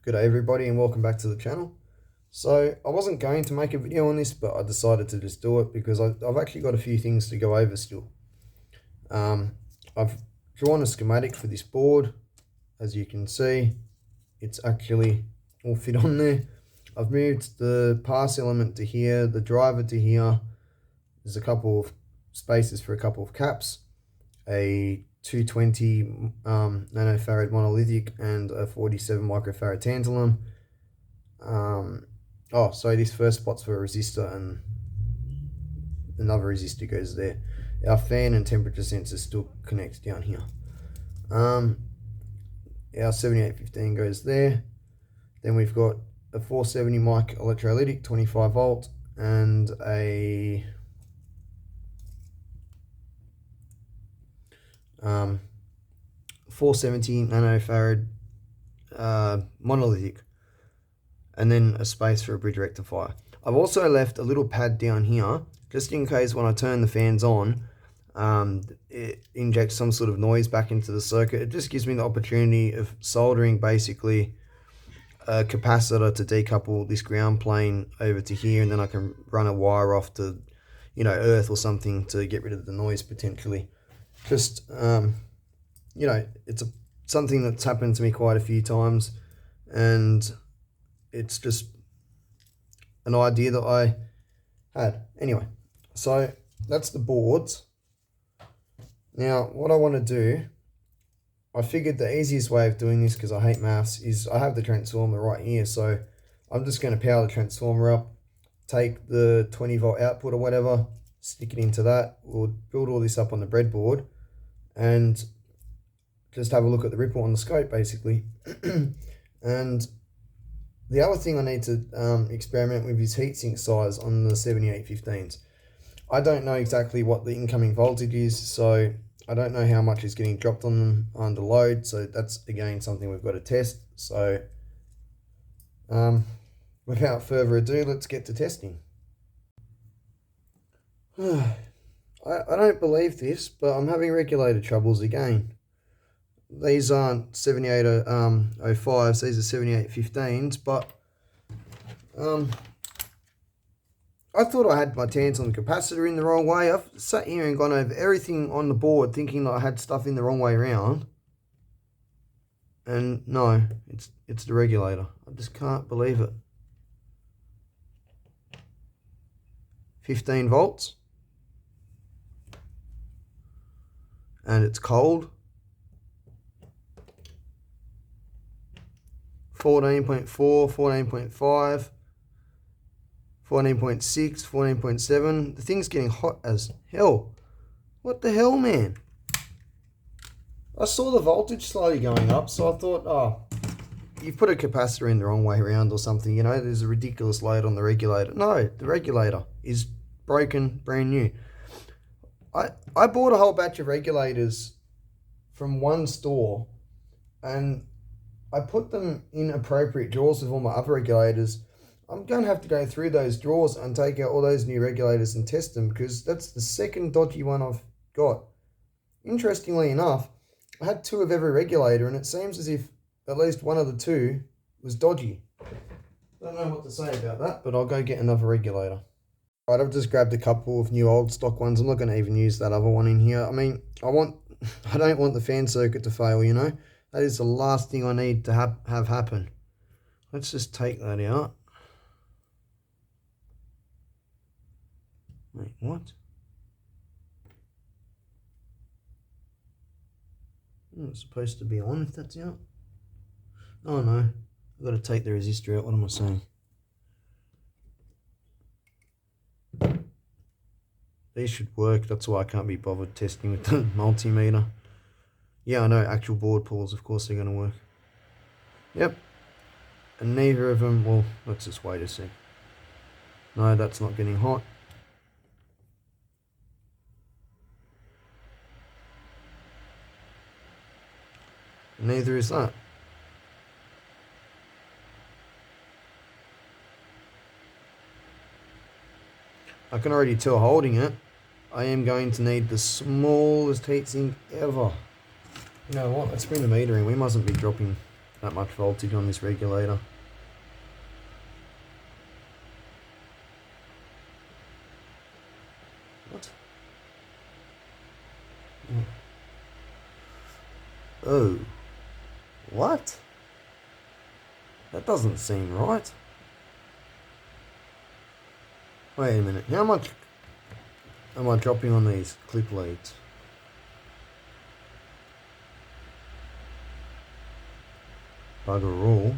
Good day everybody and welcome back to the channel. So I wasn't going to make a video on this, but I decided to just do it because I've actually got a few things to go over still. I've drawn a schematic for this board. As you can see, it's actually all fit on there. I've moved the pass element to here, the driver to here. There's a couple of spaces for a couple of caps, a 220 nanofarad monolithic and a 47 microfarad tantalum. So this first spot's for a resistor and another resistor goes there. Our fan and temperature sensor still connects down here. Our 7815 goes there. Then we've got a 470 mic electrolytic 25 volt and a 470 nanofarad monolithic, and then a space for a bridge rectifier. I've also left a little pad down here just in case when I turn the fans on, it injects some sort of noise back into the circuit. It just gives me the opportunity of soldering basically a capacitor to decouple this ground plane over to here, and then I can run a wire off to, earth or something to get rid of the noise potentially. Just, it's something that's happened to me quite a few times, and it's just an idea that I had. Anyway, so that's the boards. Now, what I want to do, I figured the easiest way of doing this, because I hate maths, is I have the transformer right here. So I'm just going to power the transformer up, take the 20 volt output or whatever, stick it into that. We'll build all this up on the breadboard and just have a look at the ripple on the scope basically. And the other thing I need to experiment with is heatsink size on the 7815s. I don't know exactly what the incoming voltage is, so I don't know how much is getting dropped on them under load. So that's again something we've got to test. So without further ado, let's get to testing. I don't believe this, but I'm having regulator troubles again. These aren't 7805s, these are 7815s, but I thought I had my tantalum capacitor in the wrong way. I've sat here and gone over everything on the board thinking that I had stuff in the wrong way around. And no, it's the regulator. I just can't believe it. 15 volts. And it's cold. 14.4, 14.5, 14.6, 14.7. The thing's getting hot as hell. What the hell, man? I saw the voltage slowly going up, so I thought, oh, you've put a capacitor in the wrong way around or something, there's a ridiculous load on the regulator. No, the regulator is broken, brand new. I bought a whole batch of regulators from one store, and I put them in appropriate drawers with all my other regulators. I'm going to have to go through those drawers and take out all those new regulators and test them, because that's the second dodgy one I've got. Interestingly enough, I had two of every regulator, and it seems as if at least one of the two was dodgy. Don't know what to say about that, but I'll go get another regulator. Right, I've just grabbed a couple of new old stock ones. I'm not going to even use that other one in here. I mean, I don't want the fan circuit to fail, That is the last thing I need to have happen. Let's just take that out. Wait, what? It's supposed to be on if that's out. Oh no, I've got to take the resistor out. What am I saying? These should work. That's why I can't be bothered testing with the multimeter. Yeah, I know, actual board pulls, of course they're going to work. Yep. And neither of them, well, let's just wait a sec. No, that's not getting hot. Neither is that. I can already tell holding it, I am going to need the smallest heatsink ever. You know what, let's bring the meter in. We mustn't be dropping that much voltage on this regulator. What? Oh. What? That doesn't seem right. Wait a minute. How much am I dropping on these clip leads? Bugger all.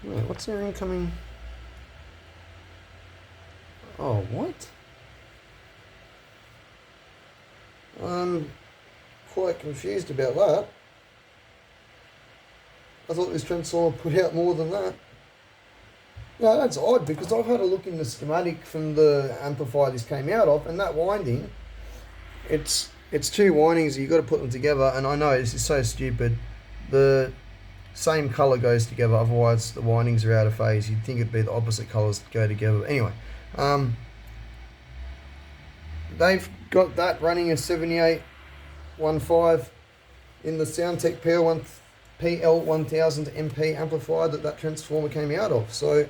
Wait, what's their incoming? Oh, what? I'm quite confused about that. I thought this transformer put out more than that. No, that's odd because I've had a look in the schematic from the amplifier this came out of, and that winding, it's two windings. You've got to put them together, and I know this is so stupid. The same colour goes together, otherwise the windings are out of phase. You'd think it'd be the opposite colours that go together. But anyway, they've got that running a 7815 in the Soundtech PL1000 MP amplifier that transformer came out of. So,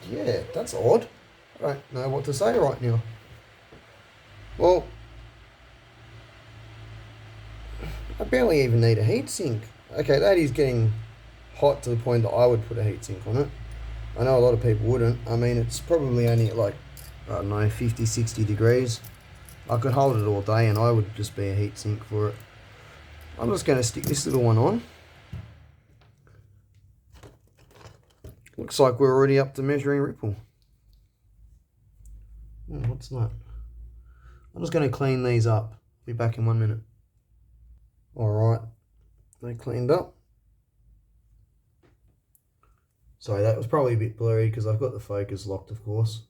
yeah, that's odd. I don't know what to say right now. Well, I barely even need a heatsink. Okay, that is getting hot to the point that I would put a heatsink on it. I know a lot of people wouldn't. I mean, it's probably only at like, I don't know, 50, 60 degrees. I could hold it all day and I would just be a heatsink for it. I'm just going to stick this little one on. Looks like we're already up to measuring ripple. Oh, what's that? I'm just going to clean these up. Be back in 1 minute. Alright, they cleaned up. Sorry, that was probably a bit blurry because I've got the focus locked, of course.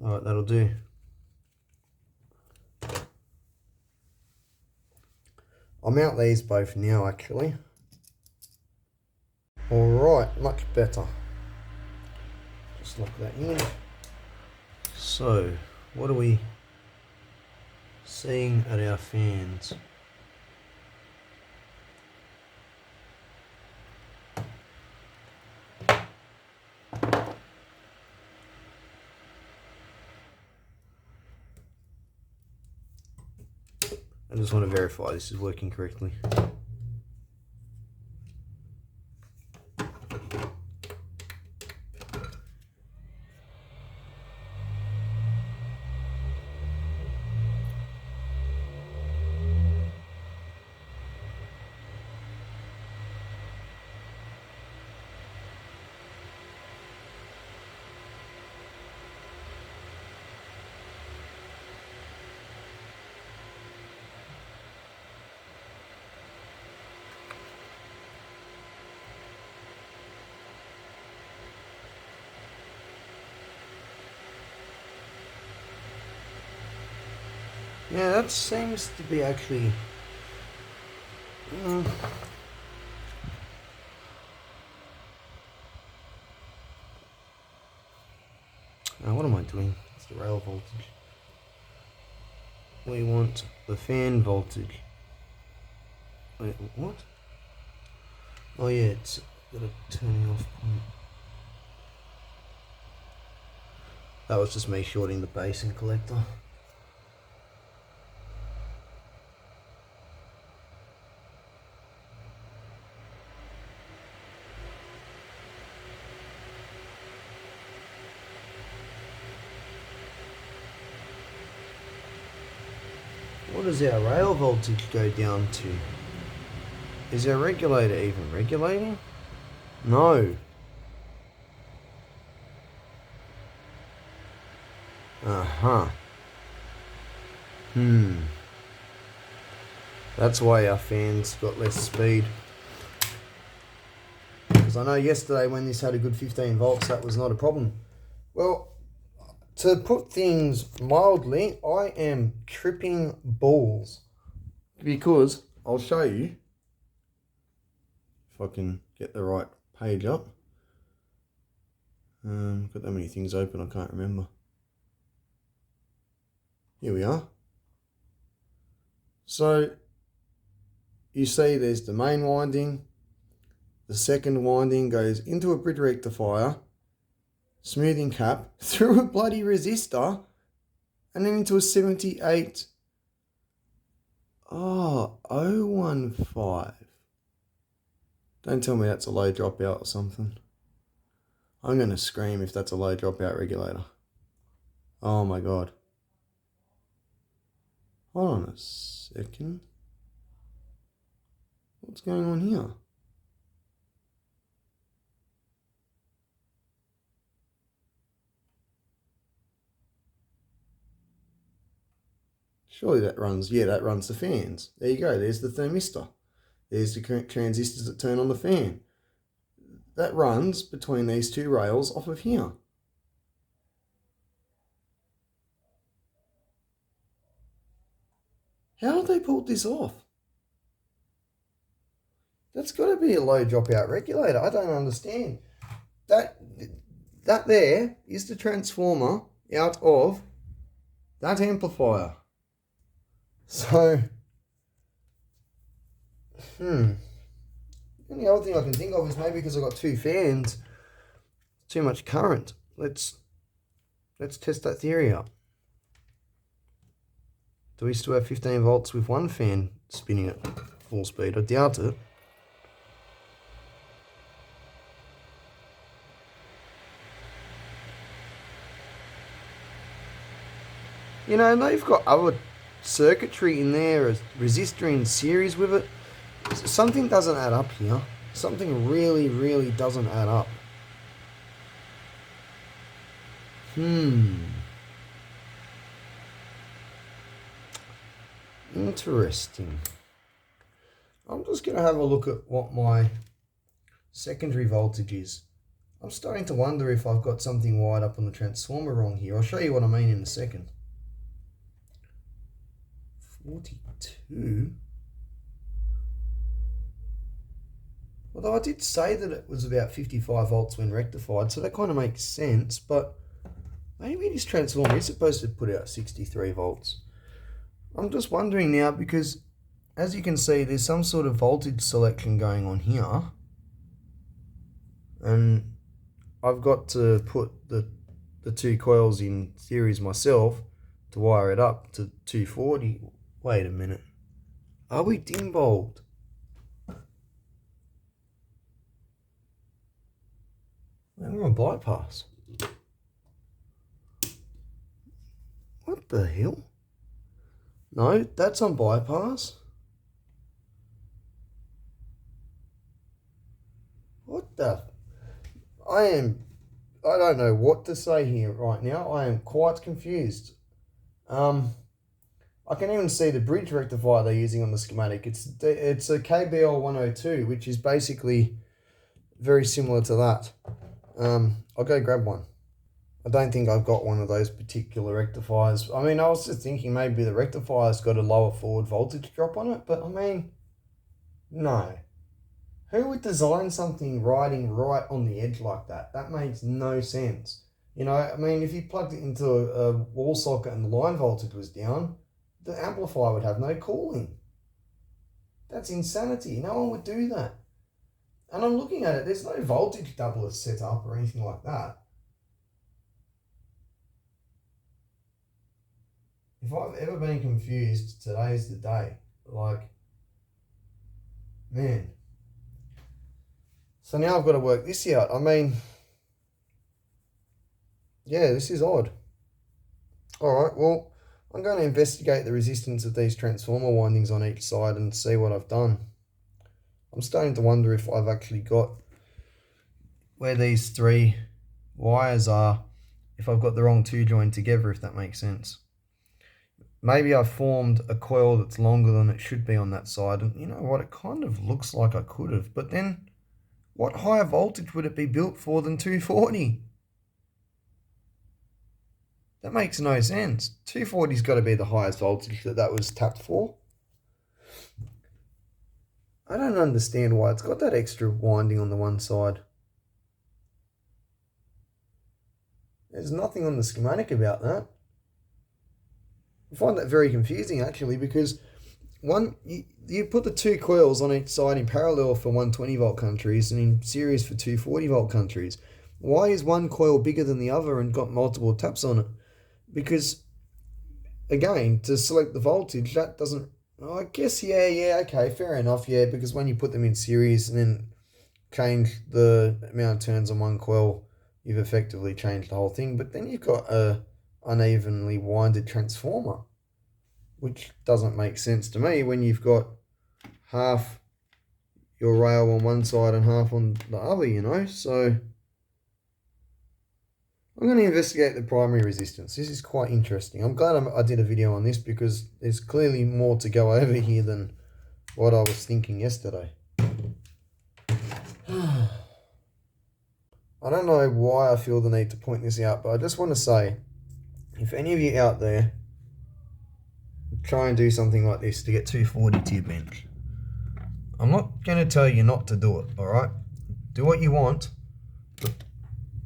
Alright, that'll do. I'll mount these both now, actually. Alright, much better. Just lock that in. So, what are we seeing at our fans? I just want to verify this is working correctly. Yeah, that seems to be actually... what am I doing? It's the rail voltage. We want the fan voltage. Wait, what? Oh yeah, it's got a turning off point. That was just me shorting the basin collector. What does our rail voltage go down to? Is our regulator even regulating? No. Uh-huh. That's why our fans got less speed. Because I know yesterday when this had a good 15 volts, that was not a problem. Well, to put things mildly, I am tripping balls. Because I'll show you, if I can get the right page up. Got that many things open, I can't remember. Here we are. So, you see there's the main winding. The second winding goes into a bridge rectifier, smoothing cap, through a bloody resistor, and then into a 78 015. Don't tell me that's a low dropout or something. I'm going to scream if that's a low dropout regulator. Oh my god. Hold on a second. What's going on here? Surely that runs, yeah, that runs the fans. There you go, there's the thermistor. There's the transistors that turn on the fan. That runs between these two rails off of here. How have they pulled this off? That's got to be a low dropout regulator. I don't understand. That there is the transformer out of that amplifier. So, the only other thing I can think of is maybe because I've got two fans, too much current. Let's test that theory out. Do we still have 15 volts with one fan spinning at full speed? I doubt it. You know, they've got other circuitry in there, a resistor in series with it. Something doesn't add up here. Something really, really doesn't add up. Interesting. I'm just going to have a look at what my secondary voltage is. I'm starting to wonder if I've got something wired up on the transformer wrong here. I'll show you what I mean in a second. 42. Although I did say that it was about 55 volts when rectified, so that kind of makes sense, but maybe this transformer is supposed to put out 63 volts. I'm just wondering now because, as you can see, there's some sort of voltage selection going on here. And I've got to put the two coils in series myself to wire it up to 240. Wait a minute. Are we dim bulbed? Man, we're on bypass. What the hell? No, that's on bypass. What the? I don't know what to say here right now. I am quite confused. I can even see the bridge rectifier they're using on the schematic. It's a KBL 102, which is basically very similar to that. I'll go grab one. I don't think I've got one of those particular rectifiers. I mean, I was just thinking maybe the rectifier's got a lower forward voltage drop on it, but I mean, no. Who would design something riding right on the edge like that? That makes no sense. You know, I mean, if you plugged it into a wall socket and the line voltage was down, the amplifier would have no cooling. That's insanity. No one would do that. And I'm looking at it, there's no voltage doubler set up or anything like that. If I've ever been confused, today's the day. Like, man. So now I've got to work this out. I mean, yeah, this is odd. Alright, well, I'm going to investigate the resistance of these transformer windings on each side and see what I've done. I'm starting to wonder if I've actually got where these three wires are if I've got the wrong two joined together, if that makes sense. Maybe I formed a coil that's longer than it should be on that side, and you know what, it kind of looks like I could have, but then what higher voltage would it be built for than 240? That makes no sense. 240's got to be the highest voltage that was tapped for. I don't understand why it's got that extra winding on the one side. There's nothing on the schematic about that. I find that very confusing actually, because you put the two coils on each side in parallel for 120 volt countries and in series for 240 volt countries. Why is one coil bigger than the other and got multiple taps on it? Because again, to select the voltage, that doesn't, I guess, yeah, okay, fair enough, yeah, because when you put them in series and then change the amount of turns on one coil, you've effectively changed the whole thing. But then you've got a unevenly winded transformer, which doesn't make sense to me when you've got half your rail on one side and half on the other, you know. So I'm going to investigate the primary resistance. This is quite interesting. I'm glad I did a video on this, because there's clearly more to go over here than what I was thinking yesterday. I don't know why I feel the need to point this out, but I just want to say, if any of you out there try and do something like this to get 240 to your bench, I'm not going to tell you not to do it, alright? Do what you want, but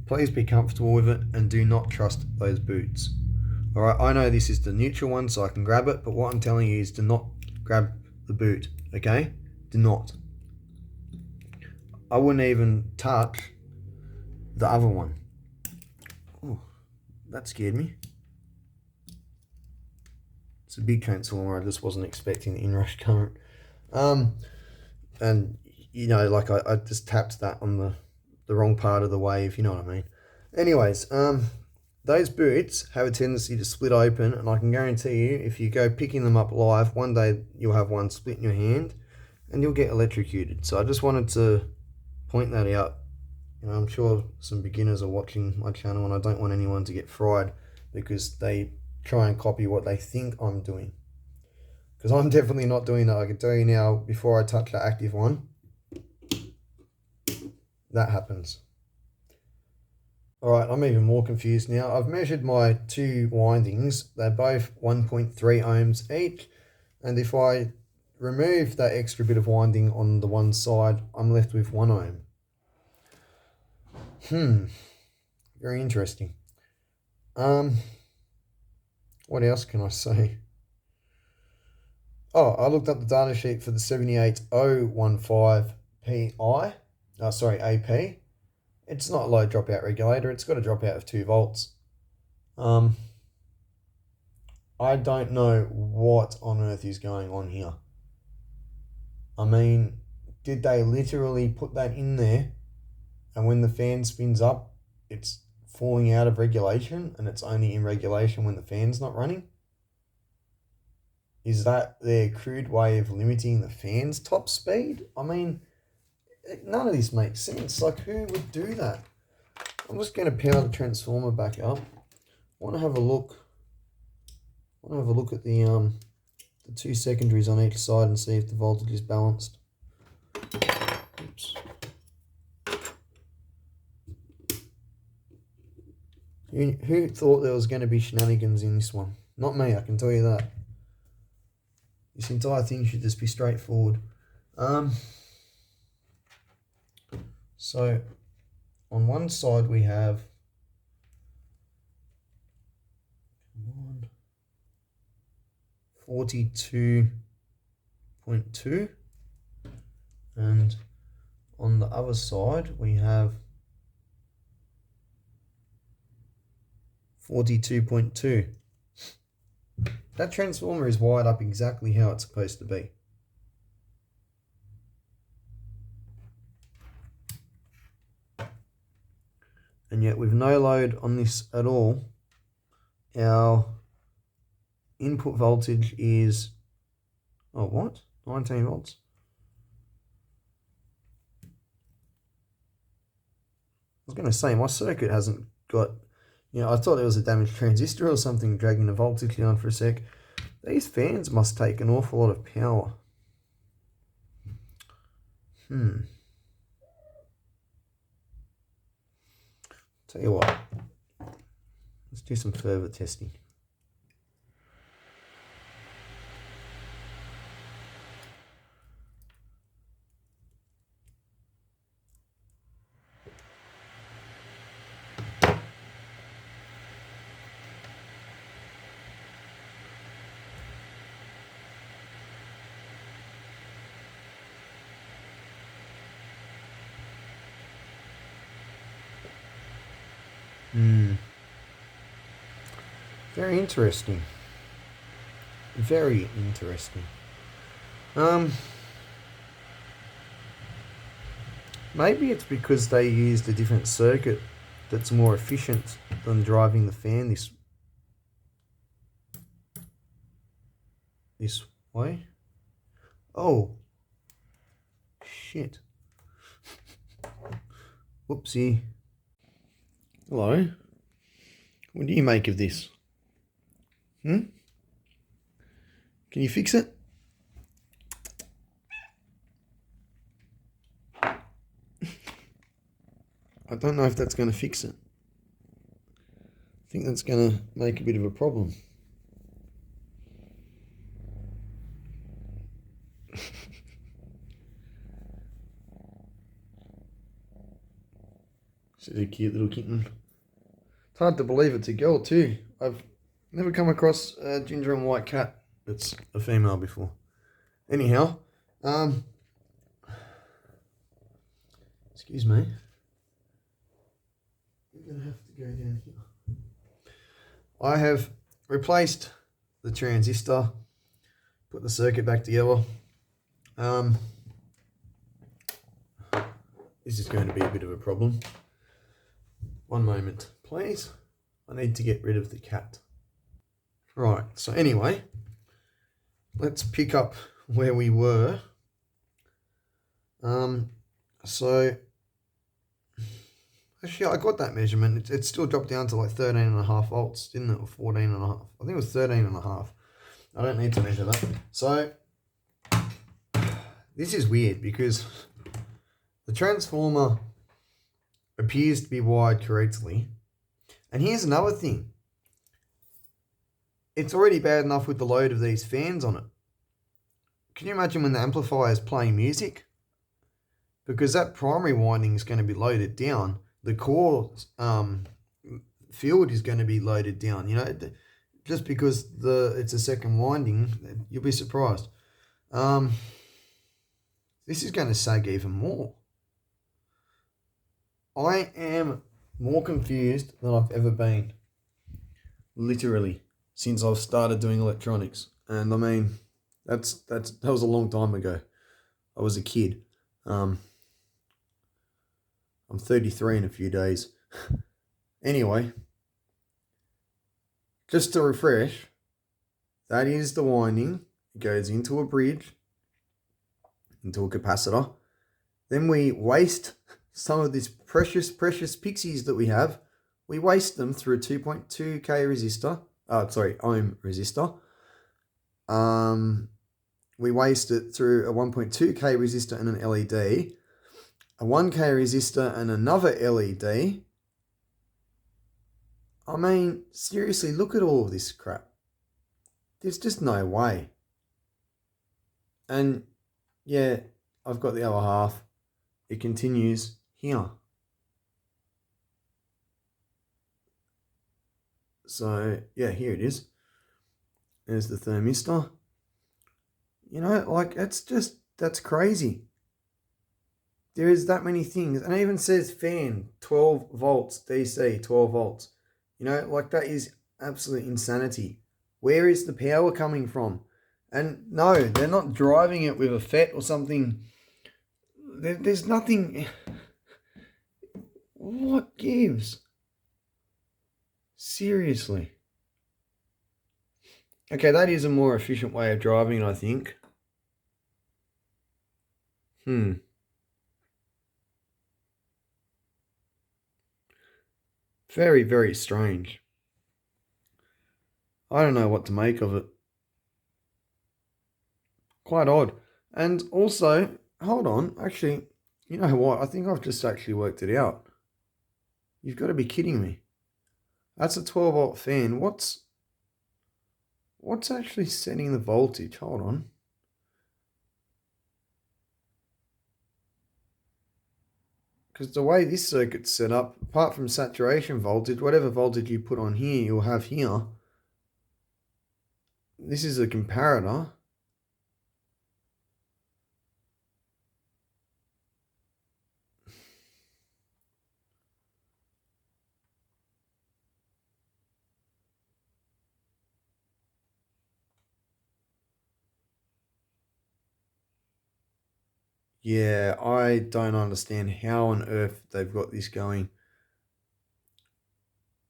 please be comfortable with it and do not trust those boots. Alright, I know this is the neutral one, so I can grab it, but what I'm telling you is do not grab the boot, okay? Do not. I wouldn't even touch the other one. Oh, that scared me. It's a big transformer. I just wasn't expecting the inrush current. And you know, like I just tapped that on the wrong part of the wave, you know what I mean. Anyways, those boots have a tendency to split open, and I can guarantee you, if you go picking them up live, one day you'll have one split in your hand and you'll get electrocuted. So I just wanted to point that out. You know, I'm sure some beginners are watching my channel, and I don't want anyone to get fried because they try and copy what they think I'm doing. Because I'm definitely not doing that. I can tell you now, before I touch the active one, that happens. Alright, I'm even more confused now. I've measured my two windings. They're both 1.3 ohms each. And if I remove that extra bit of winding on the one side, I'm left with 1 ohm. Very interesting. What else can I say? Oh, I looked up the data sheet for the 78015 PI. AP. It's not a low dropout regulator. It's got a dropout of 2 volts. I don't know what on earth is going on here. I mean, did they literally put that in there, and when the fan spins up, it's falling out of regulation, and it's only in regulation when the fan's not running? Is that their crude way of limiting the fan's top speed? I mean, none of this makes sense. Like, who would do that? I'm just going to power the transformer back up. I want to have a look. At the two secondaries on each side and see if the voltage is balanced. Oops. Who thought there was going to be shenanigans in this one? Not me, I can tell you that. This entire thing should just be straightforward. So on one side we have 42.2, and on the other side we have 42.2. That transformer is wired up exactly how it's supposed to be. And yet with no load on this at all, our input voltage is, 19 volts. I was going to say, my circuit hasn't got You know, I thought it was a damaged transistor or something dragging the voltage down for a sec. These fans must take an awful lot of power. Tell you what, let's do some further testing. Very interesting. Very interesting. Maybe it's because they used a different circuit that's more efficient than driving the fan this way. Oh, shit. Whoopsie. Hello. What do you make of this? Can you fix it? I don't know if that's going to fix it. I think that's going to make a bit of a problem. She's a cute little kitten. It's hard to believe it's a girl too. I've never come across a ginger and white cat that's a female before. Anyhow, excuse me. We're going to have to go down here. I have replaced the transistor, put the circuit back together. This is going to be a bit of a problem. One moment, please. I need to get rid of the cat. Right, so anyway, let's pick up where we were. So actually I got that measurement. It still dropped down to like 13.5 volts, didn't it? Or 14.5. I think it was 13.5. I don't need to measure that. So this is weird because the transformer appears to be wired correctly. And here's another thing. It's already bad enough with the load of these fans on it. Can you imagine when the amplifier is playing music? Because that primary winding is going to be loaded down. The core field is going to be loaded down. You know, just because it's a second winding, you'll be surprised. This is going to sag even more. I am more confused than I've ever been. Literally, since I've started doing electronics. And I mean, that was a long time ago. I was a kid. I'm 33 in a few days. Anyway, just to refresh, that is the winding. It goes into a bridge, into a capacitor. Then we waste some of these precious pixies that we have. We waste them through a 2.2k resistor. Ohm resistor. We waste it through a 1.2k resistor and an LED, a 1k resistor and another LED. I mean, seriously, look at all of this crap. There's just no way. And yeah, I've got the other half. It continues here. So yeah, here it is. There's the thermistor. You know, like that's crazy. There is that many things. And it even says fan, 12 volts, DC, 12 volts. You know, like that is absolute insanity. Where is the power coming from? And no, they're not driving it with a FET or something. There's nothing. What gives? Seriously. Okay, that is a more efficient way of driving, I think. Very, very strange. I don't know what to make of it. Quite odd. And also, hold on, actually, you know what? I think I've just actually worked it out. You've got to be kidding me. That's a 12-volt fan. What's actually setting the voltage? Hold on. Because the way this circuit's set up, apart from saturation voltage, whatever voltage you put on here, you'll have here. This is a comparator. Yeah, I don't understand how on earth they've got this going.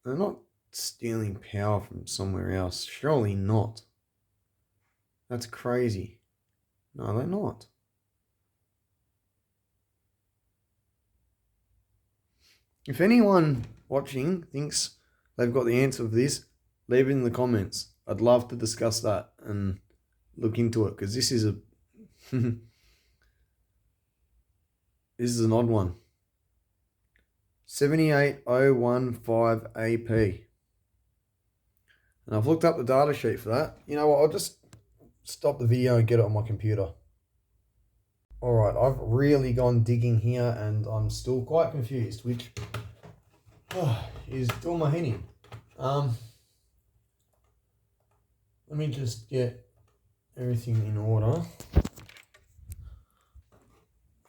They're not stealing power from somewhere else. Surely not. That's crazy. No, they're not. If anyone watching thinks they've got the answer for this, leave it in the comments. I'd love to discuss that and look into it because this is a this is an odd one. 78015 AP. And I've looked up the data sheet for that. You know what, I'll just stop the video and get it on my computer. Alright, I've really gone digging here and I'm still quite confused, which is doing my head in. Let me just get everything in order.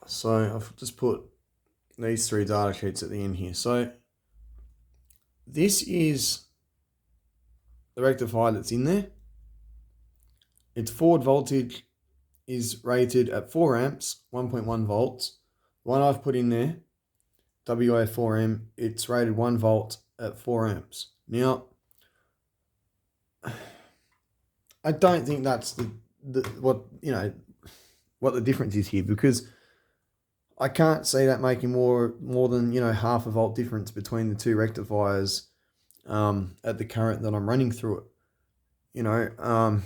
So I've just put these three data sheets at the end here. So this is the rectifier that's in there. Its forward voltage is rated at 4 amps, 1.1 volts. The one I've put in there, WA4M, it's rated 1 volt at 4 amps. Now, I don't think that's what the difference is here, because I can't see that making more than half a volt difference between the two rectifiers at the current that I'm running through it.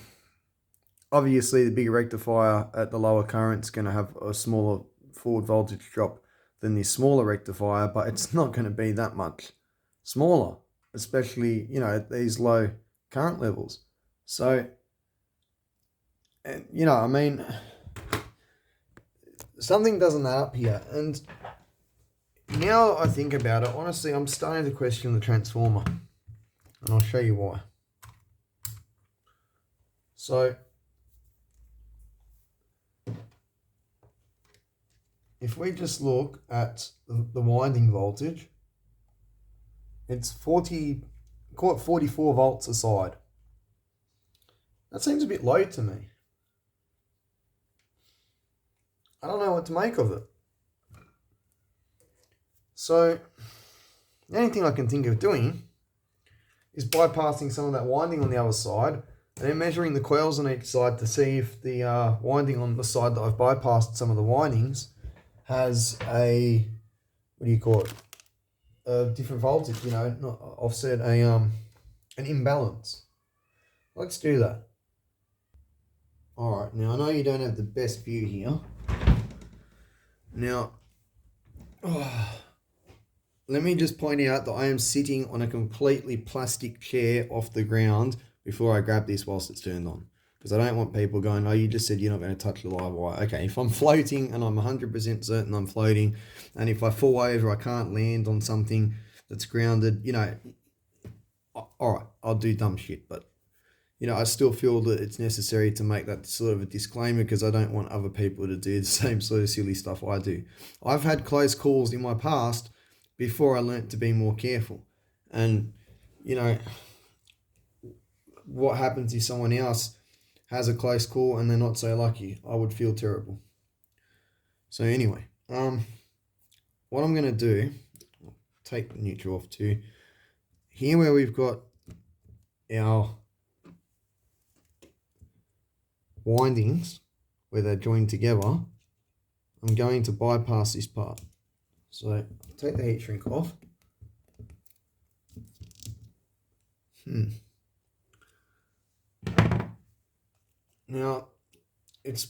Obviously the bigger rectifier at the lower current's going to have a smaller forward voltage drop than this smaller rectifier, but it's not going to be that much smaller, especially at these low current levels. So, I mean, something doesn't add up here. And now I think about it, honestly, I'm starting to question the transformer, and I'll show you why. So if we just look at the winding voltage, it's 44 volts a side. That seems a bit low to me. I don't know what to make of it. So the only thing I can think of doing is bypassing some of that winding on the other side and then measuring the coils on each side to see if the winding on the side that I've bypassed some of the windings has a, what do you call it, a different voltage, not offset, an imbalance. Let's do that. Alright, now I know you don't have the best view here. Now, let me just point out that I am sitting on a completely plastic chair off the ground before I grab this whilst it's turned on. Because I don't want people going, oh, you just said you're not going to touch the live wire. Okay, if I'm floating and I'm 100% certain I'm floating, and if I fall over, I can't land on something that's grounded, alright, I'll do dumb shit. But, I still feel that it's necessary to make that sort of a disclaimer because I don't want other people to do the same sort of silly stuff I do. I've had close calls in my past before I learnt to be more careful. And, what happens if someone else has a close call and they're not so lucky? I would feel terrible. So anyway, what I'm going to do, I'll take the neutral off too. Here where we've got our windings, where they're joined together, I'm going to bypass this part. So take the heat shrink off. Now, it's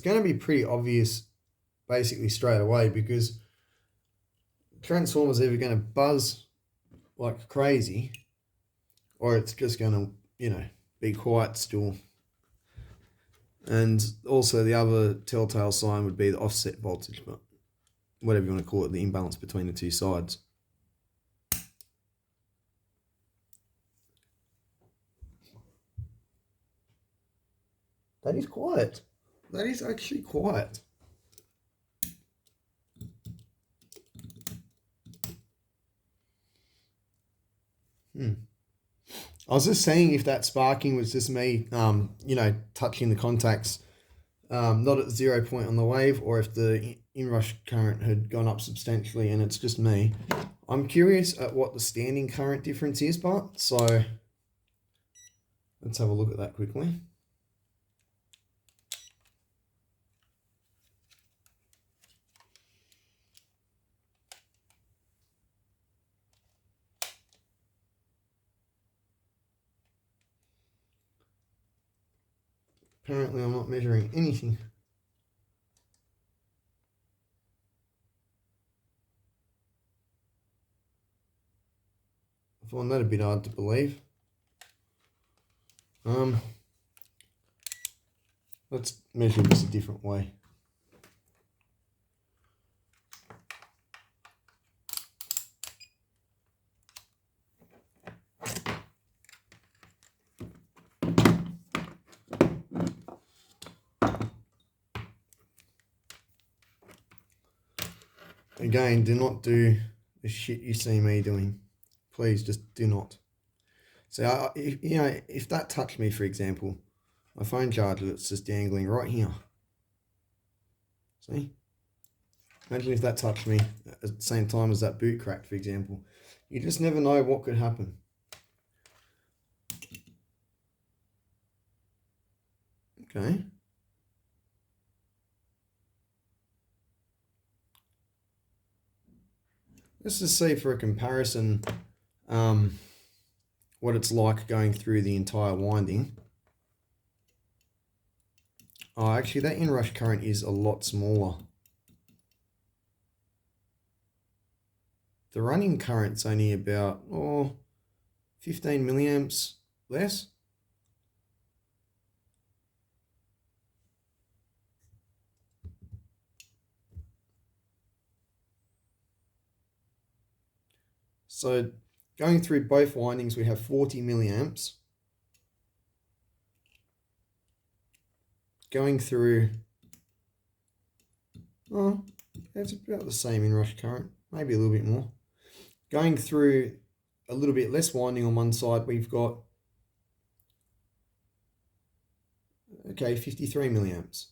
going to be pretty obvious basically straight away, because transformer's either going to buzz like crazy, or it's just going to, be quiet still. And also the other telltale sign would be the offset voltage, but whatever you want to call it, the imbalance between the two sides. That is quiet. That is actually quiet. I was just saying if that sparking was just me, touching the contacts, not at 0 point on the wave, or if the inrush current had gone up substantially and it's just me. I'm curious at what the standing current difference is, so let's have a look at that quickly. Apparently I'm not measuring anything. I find that a bit hard to believe. Let's measure this a different way. Again, do not do the shit you see me doing. Please just do not. So, if that touched me, for example, my phone charger that's just dangling right here. See? Imagine if that touched me at the same time as that boot cracked, for example. You just never know what could happen. Okay. Let's just see for a comparison what it's like going through the entire winding. Oh, actually that inrush current is a lot smaller. The running current's only about 15 milliamps less. So going through both windings, we have 40 milliamps. Going through, it's about the same inrush current, maybe a little bit more. Going through a little bit less winding on one side, we've got, 53 milliamps.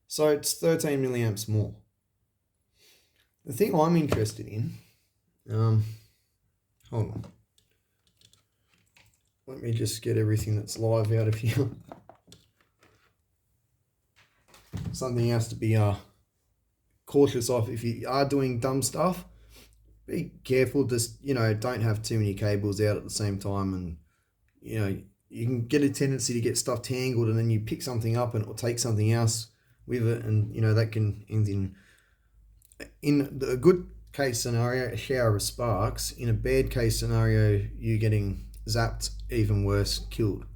So it's 13 milliamps more. The thing I'm interested in, hold on. Let me just get everything that's live out of here. Something else to be cautious of if you are doing dumb stuff. Be careful, just, don't have too many cables out at the same time, and, you can get a tendency to get stuff tangled, and then you pick something up and it'll take something else with it, and, that can end in a good case scenario, a shower of sparks. In a bad case scenario, you getting zapped, even worse, killed.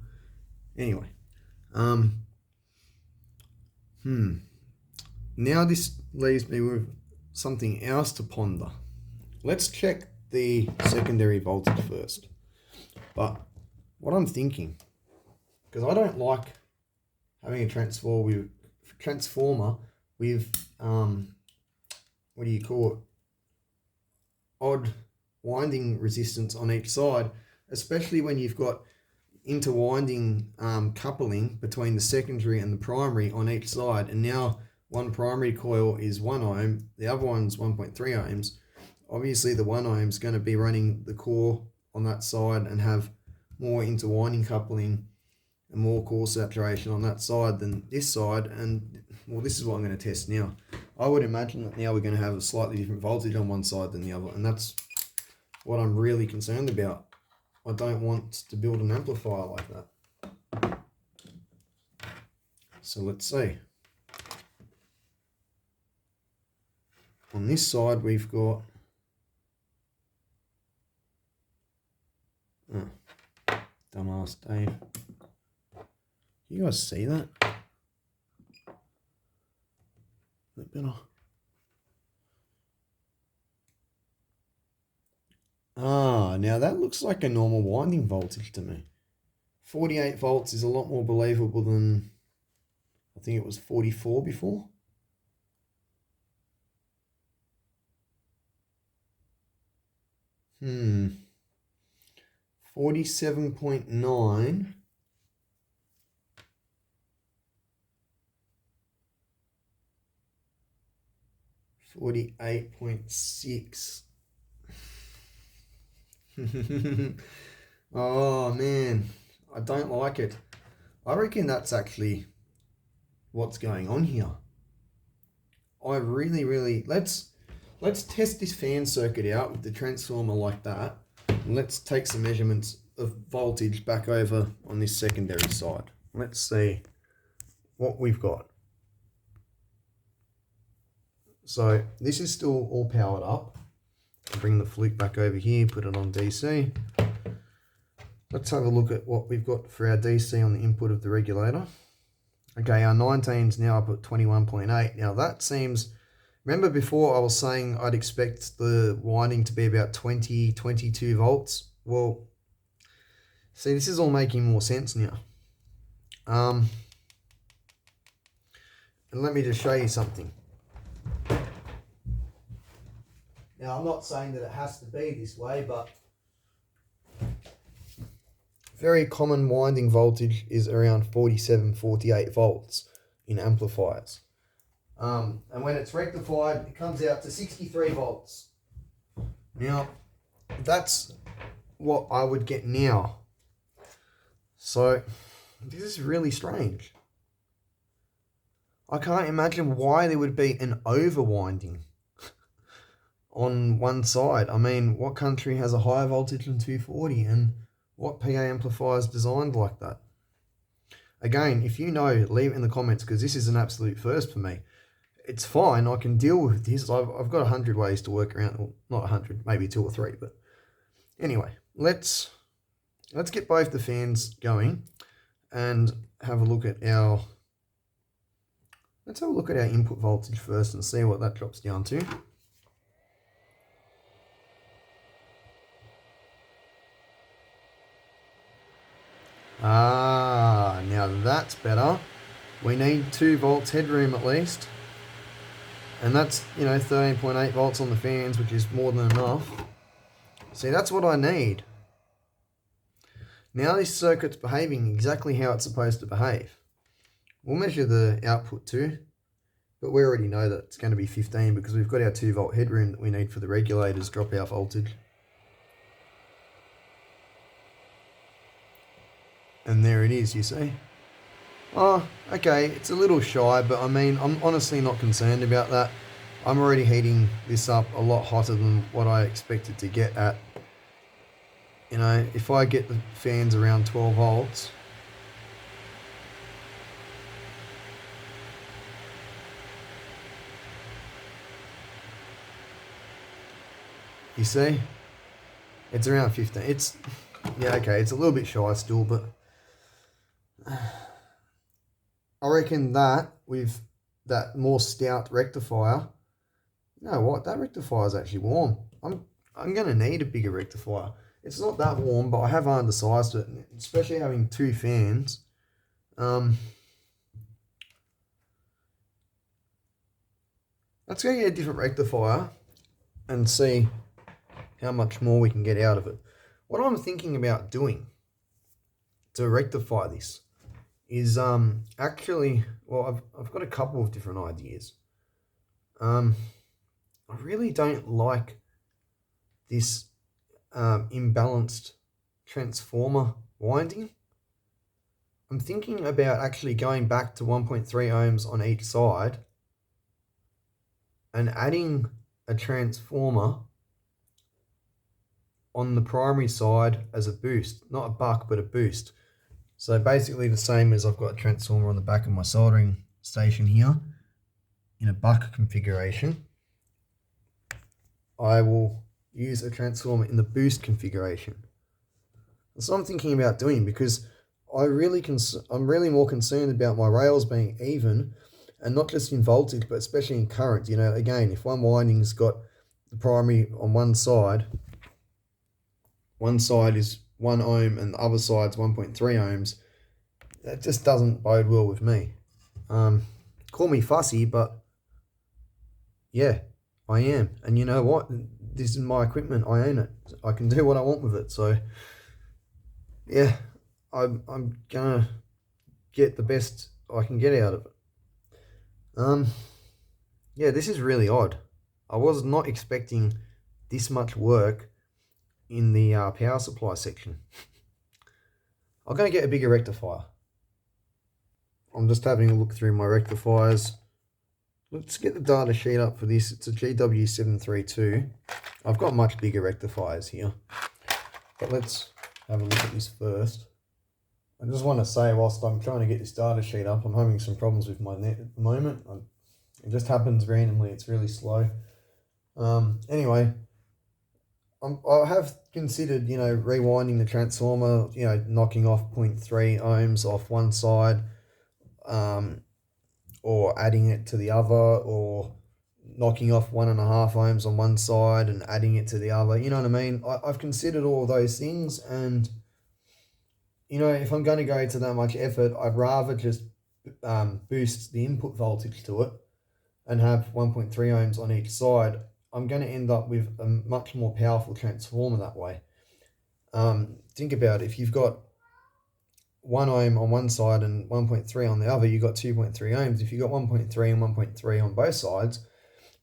Anyway, now this leaves me with something else to ponder. Let's check the secondary voltage first. But what I'm thinking, because I don't like having a transformer with what do you call it, odd winding resistance on each side, especially when you've got interwinding coupling between the secondary and the primary on each side, and now one primary coil is 1 ohm, the other one's 1.3 ohms. Obviously the 1 ohm is going to be running the core on that side and have more interwinding coupling and more core saturation on that side than this side. And well, this is what I'm going to test now. I would imagine that now we're going to have a slightly different voltage on one side than the other, and that's what I'm really concerned about. I don't want to build an amplifier like that. So let's see. On this side we've got dumbass Dave. You guys see that? That better. Now that looks like a normal winding voltage to me. 48 volts is a lot more believable than, I think it was 44 before. Hmm. 47.9. $48.6. Oh man, I don't like it. I reckon that's actually what's going on here. I really let's test this fan circuit out with the transformer like that. And let's take some measurements of voltage back over on this secondary side. Let's see what we've got. So this is still all powered up. I'll bring the fluke back over here, put it on DC. Let's have a look at what we've got for our DC on the input of the regulator. Okay, our 19's now up at 21.8. Now that seems, remember before I was saying I'd expect the winding to be about 20, 22 volts? Well, see, this is all making more sense now. And let me just show you something. Now, I'm not saying that it has to be this way, but very common winding voltage is around 47, 48 volts in amplifiers. And when it's rectified, it comes out to 63 volts. Now, that's what I would get now. So, this is really strange. I can't imagine why there would be an overwinding on one side. I mean, what country has a higher voltage than 240, and what PA amplifier is designed like that? Again, if you know, leave it in the comments, because this is an absolute first for me. It's fine, I can deal with this. I've got 100 ways to work around, well, not 100, maybe 2 or 3, but anyway, let's get both the fans going and have a look at our input voltage first and see what that drops down to. Now that's better. We need 2 volts headroom at least. And that's, 13.8 volts on the fans, which is more than enough. See, that's what I need. Now this circuit's behaving exactly how it's supposed to behave. We'll measure the output too, but we already know that it's going to be 15 because we've got our 2 volt headroom that we need for the regulator's dropout voltage. And there it is, you see. Oh, okay, it's a little shy, but I mean, I'm honestly not concerned about that. I'm already heating this up a lot hotter than what I expected to get at. If I get the fans around 12 volts, you see, it's around 15. It's a little bit shy still, but I reckon that with that more stout rectifier, you know what, that rectifier is actually warm. I'm going to need a bigger rectifier. It's not that warm, but I have undersized it, especially having 2 fans. Let's go get a different rectifier and see how much more we can get out of it. What I'm thinking about doing to rectify this is actually, well, I've got a couple of different ideas. I really don't like this imbalanced transformer winding. I'm thinking about actually going back to 1.3 ohms on each side and adding a transformer on the primary side as a boost, not a buck, but a boost. So basically the same as I've got a transformer on the back of my soldering station here in a buck configuration. I will use a transformer in the boost configuration. That's what I'm thinking about doing, because I'm really more concerned about my rails being even, and not just in voltage, but especially in current. You know, again, if one winding's got the primary on one side is 1 ohm and the other side's 1.3 ohms, that just doesn't bode well with me. Call me fussy, but yeah, I am. And you know what? This is my equipment. I own it. I can do what I want with it. So yeah, I'm gonna get the best I can get out of it. Yeah, this is really odd. I was not expecting this much work in the power supply section. I'm gonna get a bigger rectifier. I'm just having a look through my rectifiers. Let's get the data sheet up for this. It's a GW732. I've got much bigger rectifiers here, but let's have a look at this first. I just want to say, whilst I'm trying to get this data sheet up, I'm having some problems with my net at the moment. It just happens randomly. It's really slow. Anyway, I have considered, you know, rewinding the transformer, you know, knocking off 0.3 ohms off one side, or adding it to the other, or knocking off 1.5 ohms on one side and adding it to the other. You know what I mean? I've considered all of those things, and you know, if I'm going to go to that much effort, I'd rather just boost the input voltage to it and have 1.3 ohms on each side. I'm going to end up with a much more powerful transformer that way. Think about it. If you've got 1 ohm on one side and 1.3 on the other, you've got 2.3 ohms. If you've got 1.3 and 1.3 on both sides,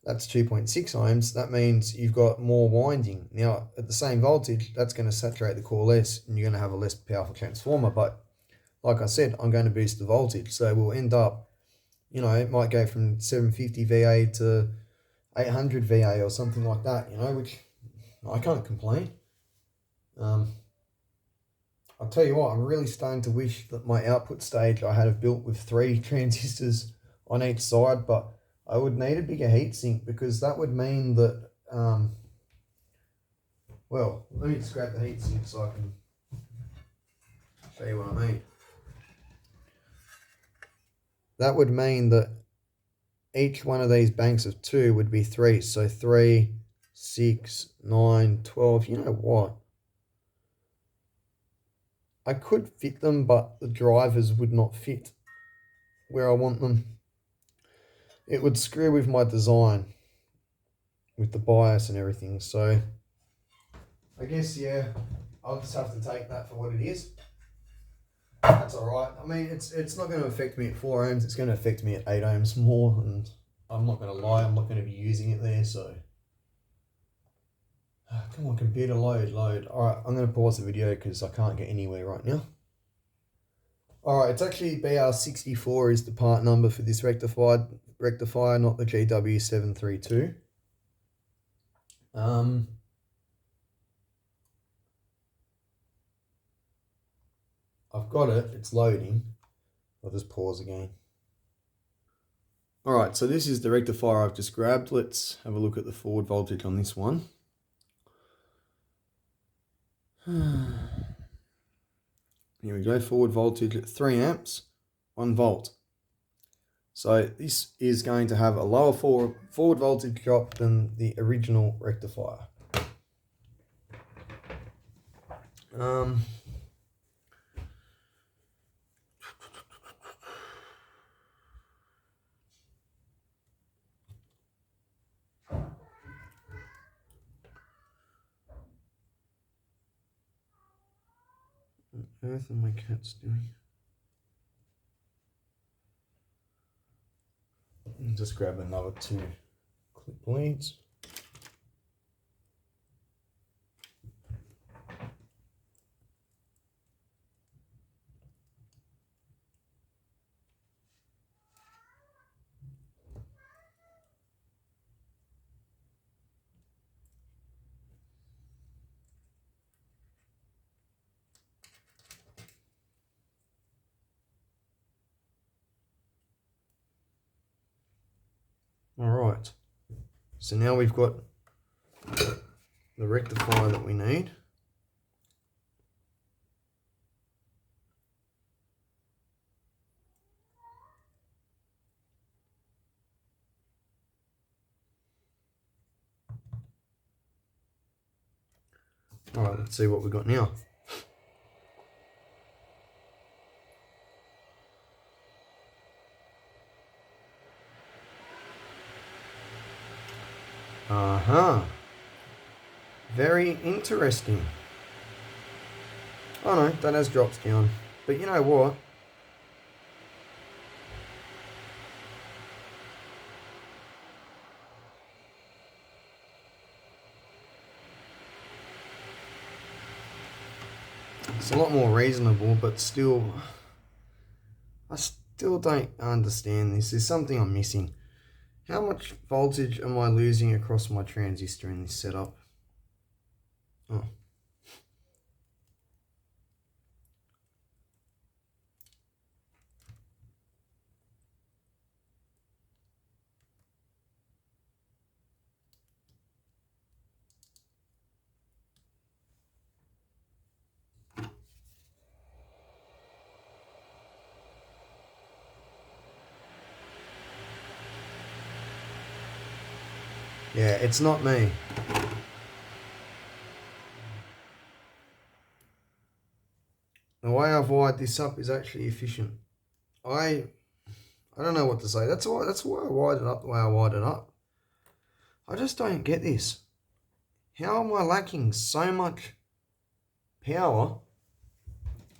that's 2.6 ohms. That means you've got more winding. Now, at the same voltage, that's going to saturate the core less, and you're going to have a less powerful transformer. But like I said, I'm going to boost the voltage. So we'll end up, you know, it might go from 750 VA to 800 VA or something like that, you know, which I can't complain. I'll tell you what, I'm really starting to wish that my output stage I had have built with 3 transistors on each side, but I would need a bigger heatsink, because that would mean that, well, let me just grab the heatsink so I can show you what I mean. That would mean that each one of these banks of 2 would be 3, so 3, 6, 9, 12, you know what? I could fit them, but the drivers would not fit where I want them. It would screw with my design, with the bias and everything. So I guess, yeah, I'll just have to take that for what it is. That's all right. I mean, it's not going to affect me at 4 ohms. It's going to affect me at 8 ohms more, and I'm not going to lie, I'm not going to be using it there, so... Come on, computer, load. Alright, I'm going to pause the video because I can't get anywhere right now. Alright, it's actually BR64 is the part number for this rectifier, not the GW732. I've got it, it's loading. I'll just pause again. Alright, so this is the rectifier I've just grabbed. Let's have a look at the forward voltage on this one. Here we go, forward voltage at 3 amps, 1 volt. So this is going to have a lower forward voltage drop than the original rectifier. What on earth are my cats doing? Just grab another 2 clip leads. All right. So now we've got the rectifier that we need. All right, let's see what we've got now. Uh-huh. Very interesting. Oh no, that has drops down. But you know what? It's a lot more reasonable, but still, I still don't understand this. There's something I'm missing. How much voltage am I losing across my transistor in this setup? Oh. Yeah, it's not me. The way I've wired this up is actually efficient. I don't know what to say. That's why I wired it up the way I wired it up. I just don't get this. How am I lacking so much power?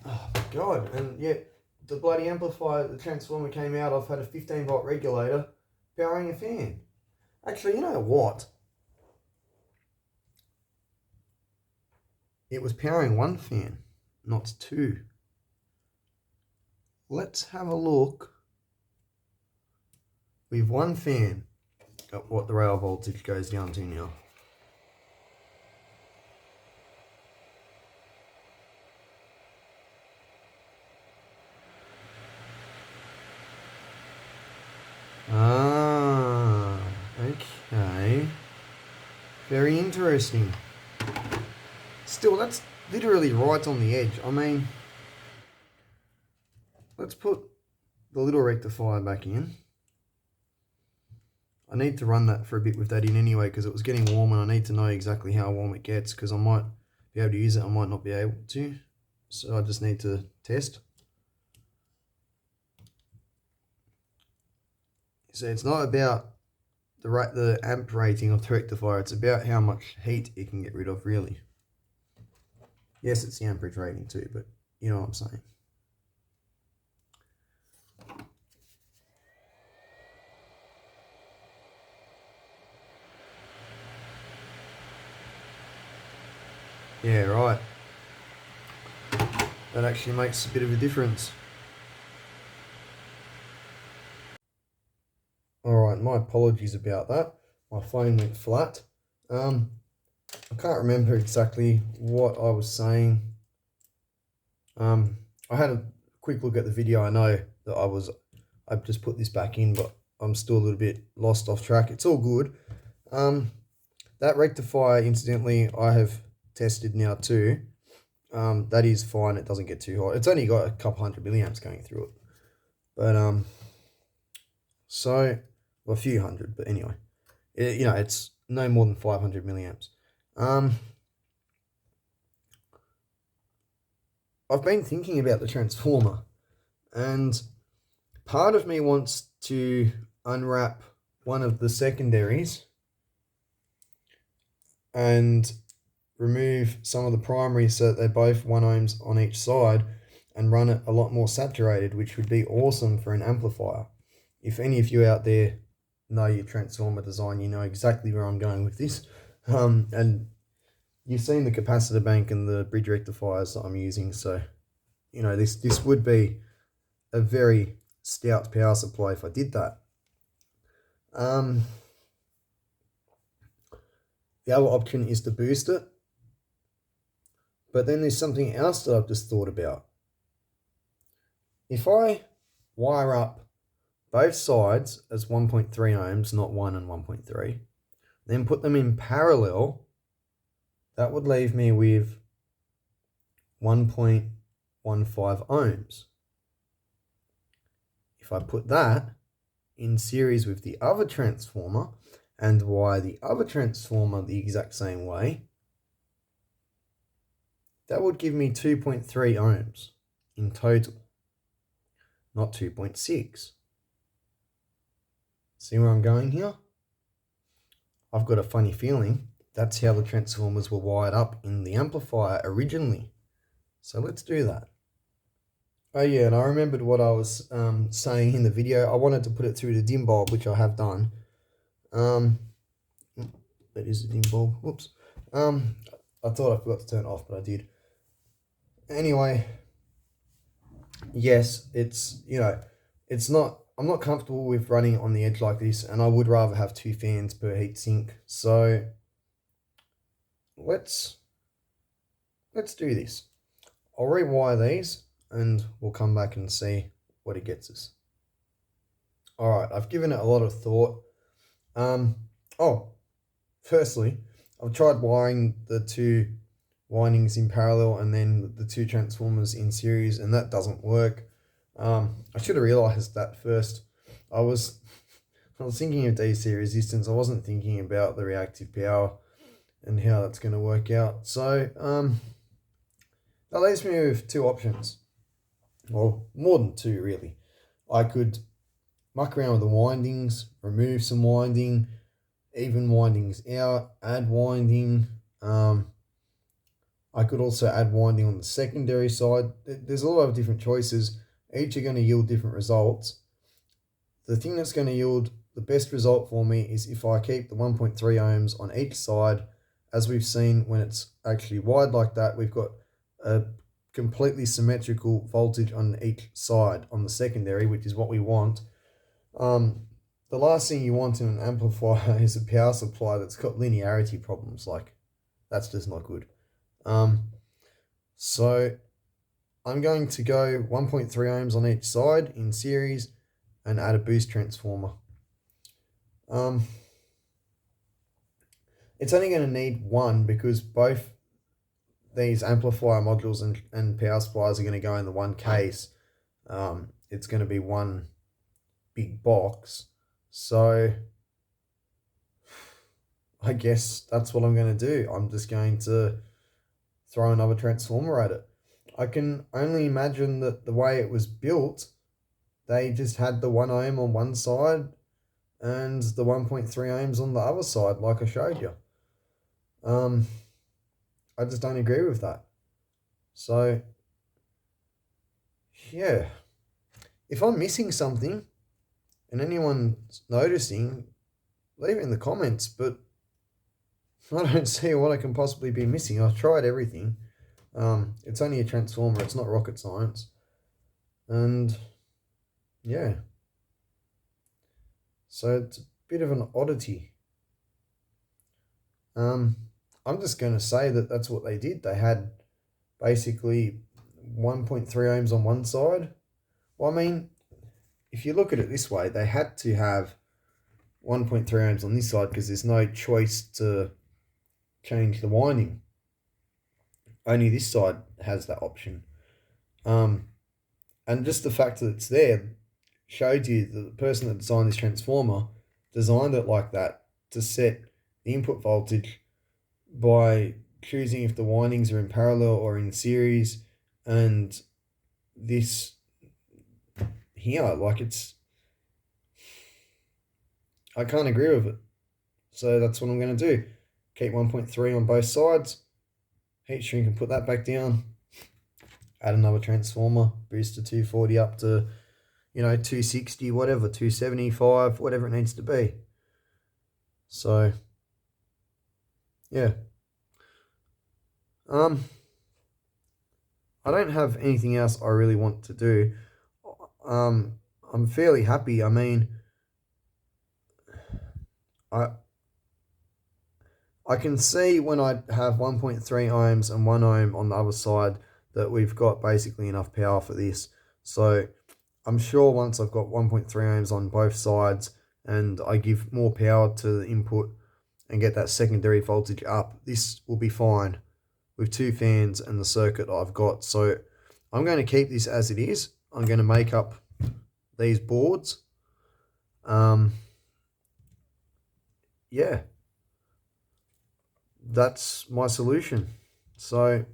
Oh my god, and yet the bloody amplifier, the transformer came out, I've had a 15-volt regulator powering a fan. Actually, you know what? It was powering one fan, not two. Let's have a look with one fan at what the rail voltage goes down to now. Ah, okay. Very interesting. Still, that's literally right on the edge. I mean, let's put the little rectifier back in. I need to run that for a bit with that in anyway because it was getting warm and I need to know exactly how warm it gets because I might be able to use it, I might not be able to. So I just need to test. So it's not about the amp rating of the rectifier, it's about how much heat it can get rid of, really. Yes, it's the amperage rating too, but you know what I'm saying. Yeah, right. That actually makes a bit of a difference. Alright, my apologies about that. My phone went flat. I can't remember exactly what I was saying. I had a quick look at the video. I know that I've just put this back in, but I'm still a little bit lost off track. It's all good. That rectifier, incidentally, I have tested now too. That is fine. It doesn't get too hot. It's only got a couple hundred milliamps going through it. But, so, well, a few hundred, but anyway. It's no more than 500 milliamps. I've been thinking about the transformer, and part of me wants to unwrap one of the secondaries and remove some of the primaries so that they're both 1 ohms on each side and run it a lot more saturated, which would be awesome for an amplifier. If any of you out there know your transformer design, you know exactly where I'm going with this. And you've seen the capacitor bank and the bridge rectifiers that I'm using, so you know this would be a very stout power supply if I did that. The other option is to boost it, but then there's something else that I've just thought about. If I wire up both sides as 1.3 ohms, not 1 and 1.3, then put them in parallel, that would leave me with 1.15 ohms. If I put that in series with the other transformer and wire the other transformer the exact same way, that would give me 2.3 ohms in total, not 2.6. See where I'm going here? I've got a funny feeling that's how the transformers were wired up in the amplifier originally. So let's do that. Oh yeah, and I remembered what I was saying in the video. I wanted to put it through the dim bulb, which I have done. That is a dim bulb. Whoops. I thought I forgot to turn it off, but I did. Anyway, yes, it's, it's not, I'm not comfortable with running on the edge like this, and I would rather have 2 fans per heat sink. So let's do this. I'll rewire these and we'll come back and see what it gets us. All right, I've given it a lot of thought. Firstly, I've tried wiring the 2 windings in parallel and then the 2 transformers in series, and that doesn't work. I should have realized that first. I was thinking of DC resistance. I wasn't thinking about the reactive power and how that's going to work out. So that leaves me with 2 options. Well, more than 2 really. I could muck around with the windings, remove some winding, even windings out, add winding. I could also add winding on the secondary side. There's a lot of different choices. Each are going to yield different results. The thing that's going to yield the best result for me is if I keep the 1.3 ohms on each side. As we've seen, when it's actually wired like that, we've got a completely symmetrical voltage on each side on the secondary, which is what we want. The last thing you want in an amplifier is a power supply that's got linearity problems. Like, that's just not good. So I'm going to go 1.3 ohms on each side in series and add a boost transformer. It's only going to need 1 because both these amplifier modules and power supplies are going to go in the one case. It's going to be one big box. So I guess that's what I'm going to do. I'm just going to throw another transformer at it. I can only imagine that the way it was built, they just had the 1 ohm on one side and the 1.3 ohms on the other side, like I showed you. I just don't agree with that. So, yeah. If I'm missing something and anyone's noticing, leave it in the comments, but I don't see what I can possibly be missing. I've tried everything. It's only a transformer. It's not rocket science. And, yeah. So it's a bit of an oddity. I'm just going to say that that's what they did. They had basically 1.3 ohms on one side. Well, I mean, if you look at it this way, they had to have 1.3 ohms on this side because there's no choice to change the winding. Only this side has that option. And just the fact that it's there showed you that the person that designed this transformer designed it like that to set the input voltage by choosing if the windings are in parallel or in series, and this here, like, it's, I can't agree with it. So that's what I'm going to do. Keep 1.3 on both sides, heat shrink and put that back down, add another transformer, boost to 240 up to, 260, whatever, 275, whatever it needs to be. So, yeah. I don't have anything else I really want to do. I'm fairly happy. I mean, I can see when I have 1.3 ohms and 1 ohm on the other side that we've got basically enough power for this. So I'm sure once I've got 1.3 ohms on both sides and I give more power to the input and get that secondary voltage up, this will be fine with two fans and the circuit I've got. So I'm going to keep this as it is. I'm going to make up these boards. Yeah, that's my solution. So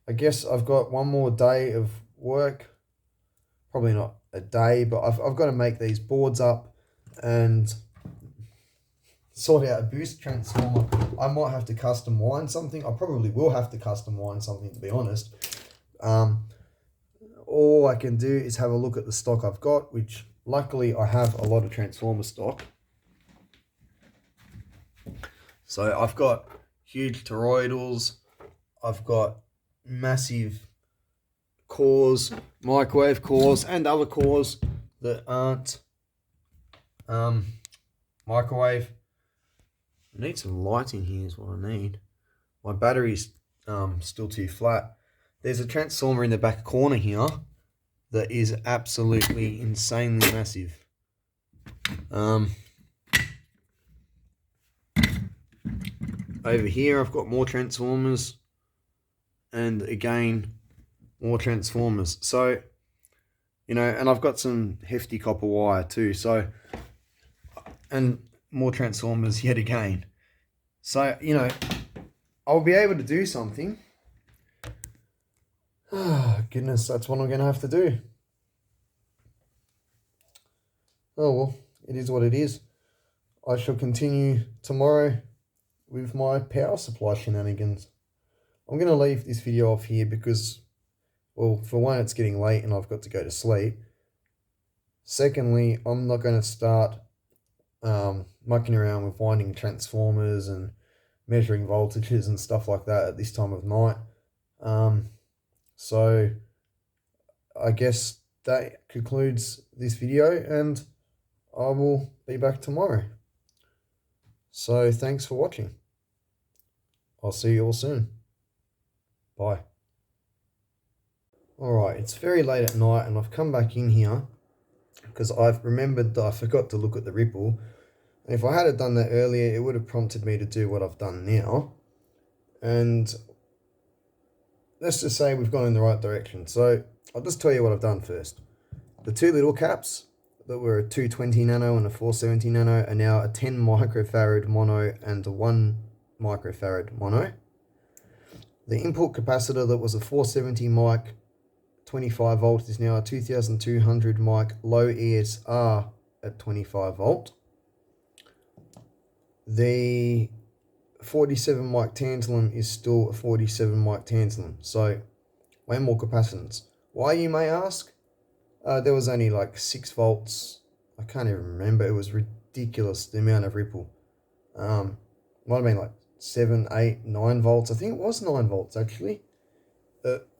I guess I've got one more day of work. Probably not a day, but I've got to make these boards up and sort out a boost transformer. I might have to custom wind something. I probably will have to custom wind something, to be honest. All I can do is have a look at the stock I've got, which luckily I have a lot of transformer stock. So I've got huge toroidals, I've got massive cores, microwave cores, and other cores that aren't microwave. I need some lighting here is what I need. My battery's still too flat. There's a transformer in the back corner here that is absolutely insanely massive. Over here I've got more transformers, and again more transformers. So, you know, and I've got some hefty copper wire too, so, and more transformers yet again. So, you know, I'll be able to do something. Oh, goodness, that's what I'm going to have to do. Oh, well, it is what it is. I shall continue tomorrow with my power supply shenanigans. I'm going to leave this video off here because, well, for one, it's getting late and I've got to go to sleep. Secondly, I'm not going to start mucking around with winding transformers and measuring voltages and stuff like that at this time of night. So I guess that concludes this video, and I will be back tomorrow. So thanks for watching. I'll see you all soon. Bye. Alright, it's very late at night and I've come back in here because I've remembered that I forgot to look at the ripple. And if I had done that earlier, it would have prompted me to do what I've done now. And let's just say we've gone in the right direction. So I'll just tell you what I've done first. The two little caps that were a 220 nano and a 470 nano are now a 10 microfarad mono and a 1 microfarad mono. The input capacitor that was a 470 mic 25 volt is now a 2200 mic low ESR at 25 volt. The 47 mic tantalum is still a 47 mic tantalum, so way more capacitance. Why, you may ask? There was only like 6 volts. I can't even remember. It was ridiculous, the amount of ripple. Might have been like 7, 8, 9 volts. I think it was 9 volts actually.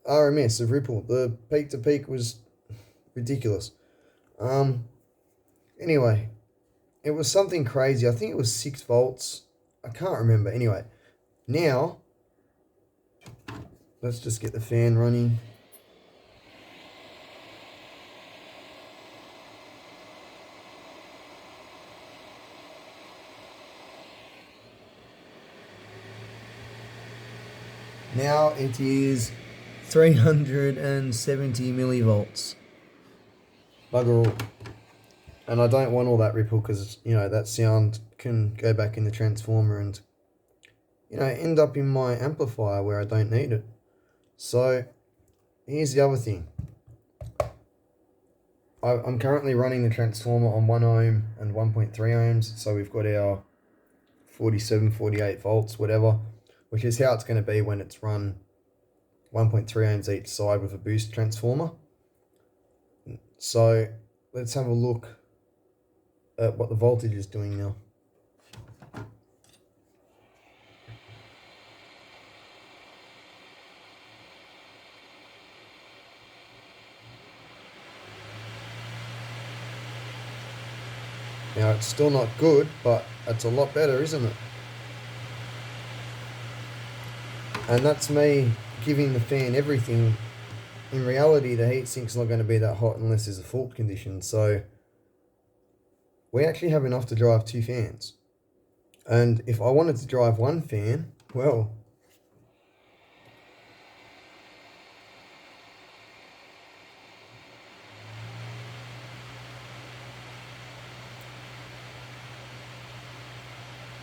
RMS of ripple. The peak to peak was ridiculous. Anyway, it was something crazy. I think it was 6 volts. I can't remember. Anyway, now let's just get the fan running. Now it is 370 millivolts. Bugger all. And I don't want all that ripple because, you know, that sound can go back in the transformer and, you know, end up in my amplifier where I don't need it. So here's the other thing. I'm currently running the transformer on 1 ohm and 1.3 ohms. So we've got our 47, 48 volts, whatever, which is how it's going to be when it's run 1.3 ohms each side with a boost transformer. So let's have a look at what the voltage is doing now. Now it's still not good, but it's a lot better, isn't it? And that's me giving the fan everything in reality, the heatsink's not going to be that hot unless there's a fault condition. So we actually have enough to drive 2 fans. And if I wanted to drive 1 fan, well,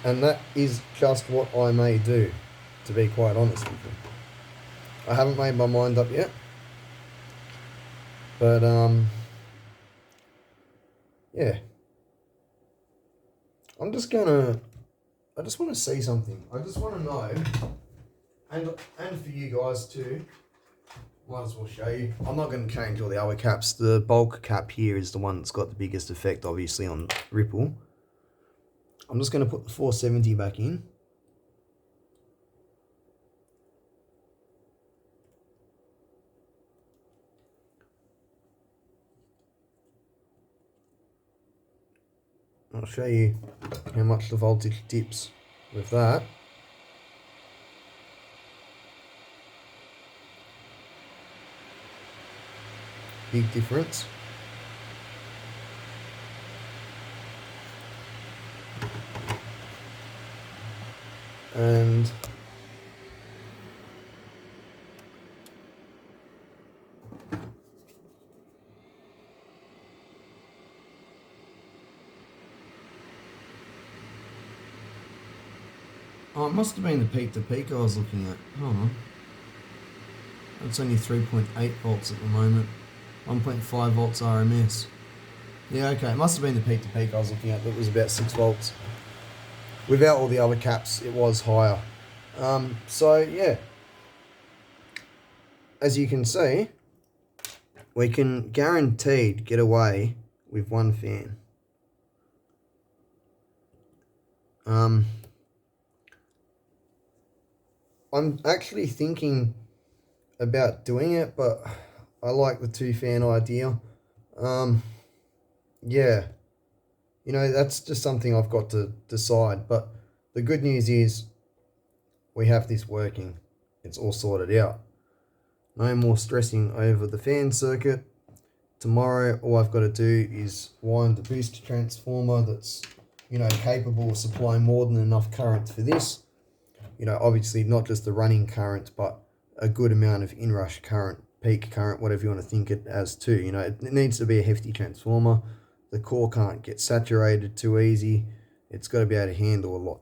and that is just what I may do, to be quite honest with you. I haven't made my mind up yet. But, yeah. I just want to see something. I just want to know, and for you guys too, might as well show you. I'm not going to change all the other caps. The bulk cap here is the one that's got the biggest effect, obviously, on ripple. I'm just going to put the 470 back in. I'll show you how much the voltage dips with that. Big difference. And oh, it must have been the peak to peak I was looking at. Hold on. It's only 3.8 volts at the moment. 1.5 volts RMS. Yeah, okay. It must have been the peak to peak I was looking at. That was about 6 volts. Without all the other caps, it was higher. So, yeah. As you can see, we can guaranteed get away with 1 fan. I'm actually thinking about doing it, but I like the 2 fan idea. Yeah, you know, that's just something I've got to decide. But the good news is we have this working. It's all sorted out. No more stressing over the fan circuit. Tomorrow, all I've got to do is wind the booster transformer that's, you know, capable of supplying more than enough current for this. You know, obviously not just the running current, but a good amount of inrush current, peak current, whatever you want to think it as too. You know, it needs to be a hefty transformer. The core can't get saturated too easy. It's got to be able to handle a lot.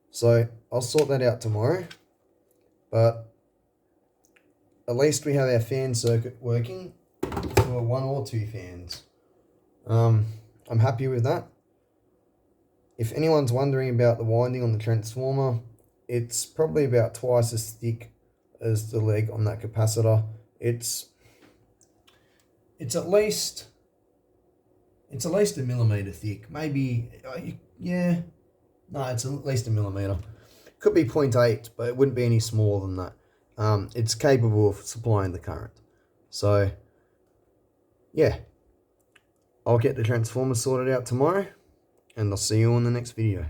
So I'll sort that out tomorrow. But at least we have our fan circuit working for 1 or 2 fans. I'm happy with that. If anyone's wondering about the winding on the transformer, it's probably about twice as thick as the leg on that capacitor. It's at least a millimeter thick. Maybe, yeah, no, it's at least a millimeter. Could be 0.8, but it wouldn't be any smaller than that. It's capable of supplying the current. So, yeah, I'll get the transformer sorted out tomorrow, and I'll see you on the next video.